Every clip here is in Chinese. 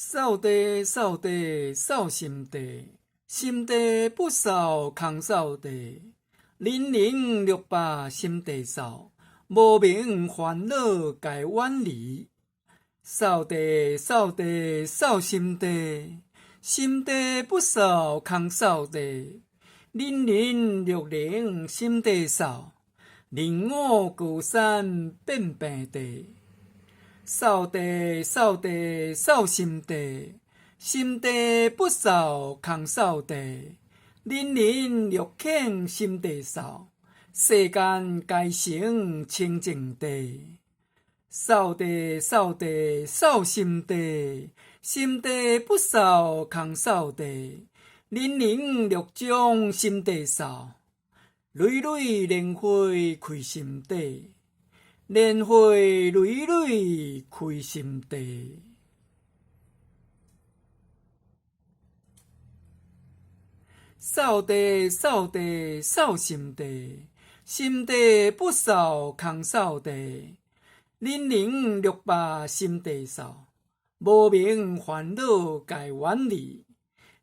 扫地，扫地，扫心地，心地不扫空扫地。零零六百心地扫，无明烦恼该远离。扫地，扫地，扫心地，心地不扫空扫地。零零六零心地扫，令我高山变平地。扫地，扫地，扫心地，心地不扫空扫地。人人欲肯心地扫，世间该成清净地。扫地，扫地，扫心地，心地不扫空扫地。人人欲将心地扫，累累莲花开心地。莲花蕊蕊开心地，扫地，扫地，扫心地，心地不扫空扫地。零零六百心地扫，无明烦恼该远离。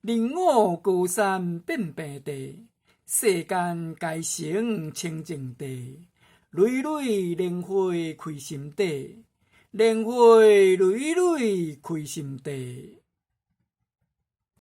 令我高山变平地，世间该成清净地。蕊蕊莲花开心地，莲花蕊蕊开心地。